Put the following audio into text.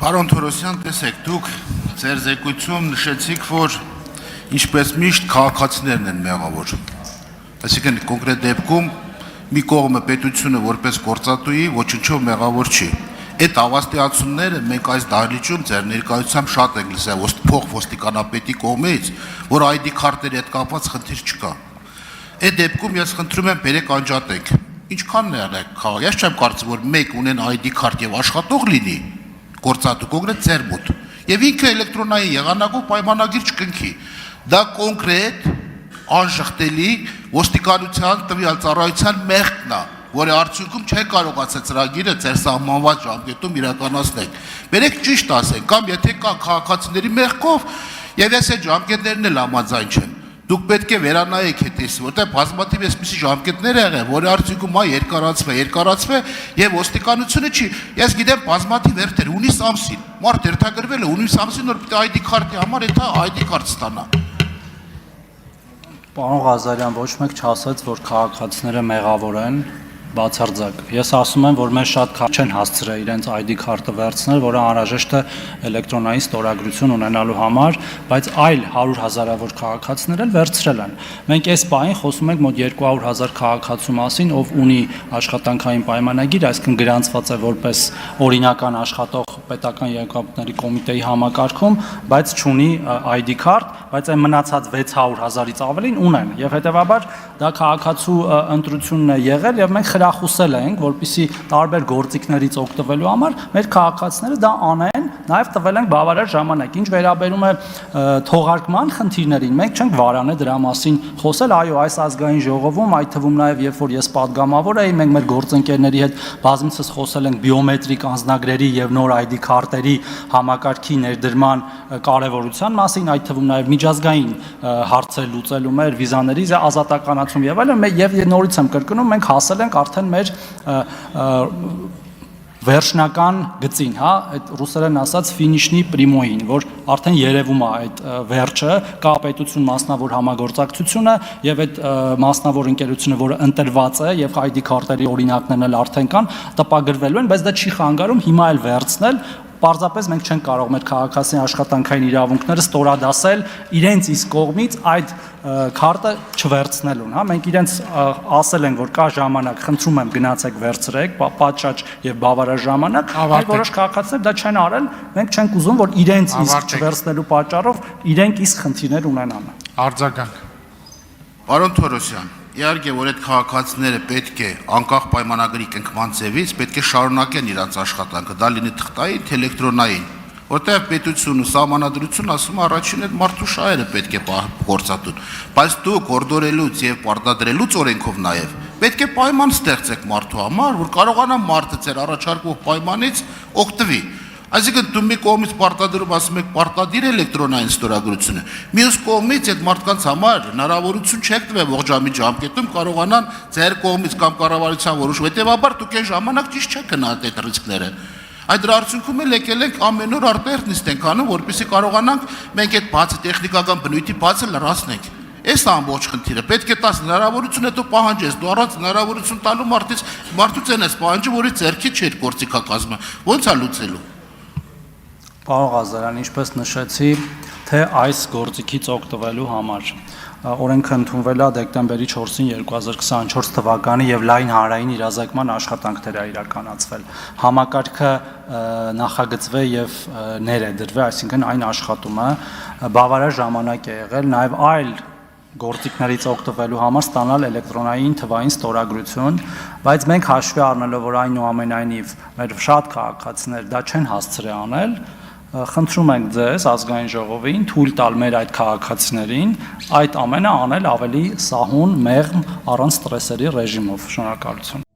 Պարոն Թորոսյան, տեսեք, դուք ձեր զեկույցում նշեցիք, որ ինչպես միշտ քաղաքացիներն են մեղավոր։ Այսինքն կոնկրետ դեպքում մի կողմը պետությունը որպես գործատուի ոչնչով մեղավոր չի։ Այդ հավաստիացումները մենք այս դահլիճում ձեր ներկայությամբ շատ ենք լսել փոխոստիկանապետի կողմից, որ ID քարտերի հետ կապված խնդիր չկա։ Այդ դեպքում ես խնդրում եմ բերեք անջատենք։ Ինչքանն է ալեք քաղաք։ Ես չեմ կարծում, որ մեկ ունեն ID քարտ եւ աշխատող լինի գործատու կոնկրետ ձեր մոտ եւ ինքը էլեկտրոնային եղանակով պայմանագիր չկնքի։ Դա կոնկրետ անժխտելի ոստիկանության տվյալ ծառայության մեղքն է, որի արդյունքում չեք կարողացել ծրագիրը ձեր սահմանված ժամկետում իրականացնել։ Բերեք ճիշտ ասենք, կամ եթե կա քաղաքացիների մեղքով եւ ես այդ ժամկետներն էլ համաձայն չեմ։ Դուք պետք է վերանայեք հետից, որտեղ բազմաթիվ այսպիսի ժամկետներ եղել, որի արդյունքում երկարացվե եւ ոստիկանությունը չի։ Ես գիտեմ բազմաթիվ երթեր հունիս ամսին, մարդ երթագրվել է հունիս ամսին, որ պետք է ID քարտի համար դա ID քարտ ստանա։ Պարոն Ղազարյան, ոչ մեկ չասաց, որ քաղաքացիները մեղավոր են, բացարձակ։ Ես ասում եմ, որ մեզ շատ չեն հասցրել իրենց ID քարտը վերցնել, որը անհրաժեշտ է էլեկտրոնային ստորագրություն ունենալու համար, բայց այլ 100,000-ավոր քաղաքացիներ էլ վերցրել են։ Մենք այս պահին խոսում ենք մոտ 200,000 քաղաքացու մասին, ով ունի աշխատանքային պայմանագիր, այսինքն գրանցված է որպես օրինական աշխատող պետական երկրների կոմիտեի համակարգում, բայց չունի ID քարտ, բայց այն մնացած 600,000-ից ավելին ունեն։ Եվ հետևաբար դա քաղաքացու ընտրությունն է եղել եւ մենք խրախուսել ենք, որպեսզի տարբեր գործիքներից օգտվելու համար մեր քաղաքացիները դա անեն, նաև տվել ենք բավարար ժամանակ։ Ինչ վերաբերում է թողարկման խնդիրներին, մենք չենք վարանե դրա մասին խոսել, այո, այս ազգային ժողովում, այդ թվում նաև երբ որ ես падգամավոր էի, մենք մեր գործընկերների հետ բազմիցս խոսել ենք բիոմետրիկ անձնագրերի եւ նոր ID քարտերի համակարգի ներդրման կարեւորության մասին, այդ թվում նաև միջազգային հարցեր լուծելու մեր վիզաների ազատականացում եւ այլն, եւ նորից եմ կրկնում, մենք հասել ենք արդեն մեր վերջնական գծին, հա, այդ ռուսերեն ասած ֆինիշնի պրիմոյին, որ արդեն երևում է այդ վերջը, կա պետություն մասնավոր համագործակցությունը եւ այդ մասնավոր ընկերությունը, որը ընտրված է եւ ID քարտերի օրինակներն էլ արդեն կան, տպագրվելու են, բայց դա չի խանգարում հիմա էլ վերցնել։ Պարզապես մենք չենք կարող մեր քաղաքացիների աշխատանքային իրավունքները ստորադասել իրենց իսկ կողմից այդ քարտը չվերցնելուն, հա, մենք իրենց ասել ենք, որ կա ժամանակ, խնդրում եմ գնացեք վերցրեք, պատշաճ եւ բավարար ժամանակ, այլ որոշ քաղաքացիներ դա չեն արել, մենք չենք ուզում, որ իրենց իսկ չվերցնելու պատճառով իրենք իսկ խնդիրներ ունենան։ Արձագանք։ Պարոն Թորոսյան, իհարկե, որ այդ քաղաքացիները պետք է անկախ պայմանագրի կնքման ձևից պետք է շարունակեն իրենց աշխատանքը, դա լինի թղթային, թե էլեկտրոնային, որտեղ պետությունը, սահմանադրությունը ասում է առաջին այդ մարդու շահերը պետք է գործատուն, բայց դուք հորդորելուց եւ պարտադրելուց օրենքով նաեւ պետք է պայման ստեղծեք մարդու համար, որ կարողանա մարդը ձեր առաջարկող պայմանից օգտվի։ Այսինքն դու մի կողմից պարտադրում ասում եք պարտադիր էլեկտրոնային ստորագրությունը, մյուս կողմից այդ մարդկանց համար հնարավորություն չեք տվել ողջամիտ ժամկետում կարողանան ձեր կողմից կամ կառավարության որոշում, հետեւաբար դուք այն ժամանակ ճիշտ չեք գնահատել այդ ռիսկները։ Այդ դրա արդյունքում էլ եկել ենք ամեն օր արտերտ նիստ ենք անում, որպեսզի կարողանանք մենք այդ բացի տեխնիկական բնույթի բացը լրացնենք։ Այս ամբողջ խնդիրը պետք է տաս հնարավորություն հետո պահանջես, դու առանց հնարավորություն տալու մարդուց են ես պահանջը, որի ձեռքի չէր գործիքակազմը, ո՞նց է լուծելու։ Պարոն Ղազարյան, ինչպես նշեցի, թե այս գործիքից օգտվելու համար օրենքը ընդունվել է դեկտեմբերի 4-ին 2024 թվականի եւ լայն հանրային իրազեկման աշխատանքներ է իրականացվել։ Համակարգը նախագծվել եւ ներդրվել, այսինքն այն աշխատում է, բավարար ժամանակ է եղել, նաեւ այլ գործիքներից օգտվելու համար ստանալ էլեկտրոնային թվային ստորագրություն, բայց մենք հաշվի առնելով, որ այնուամենայնիվ մեր շատ քաղաքացիներ դա չեն հասցրել անել, խնդրում ենք ձեզ ազգային ժողովին թույլ տալ մեր այդ քաղաքացիներին այդ ամենը անել ավելի սահուն, մեղմ, առանց ստրեսերի ռեժիմով։ Շնորհակալություն։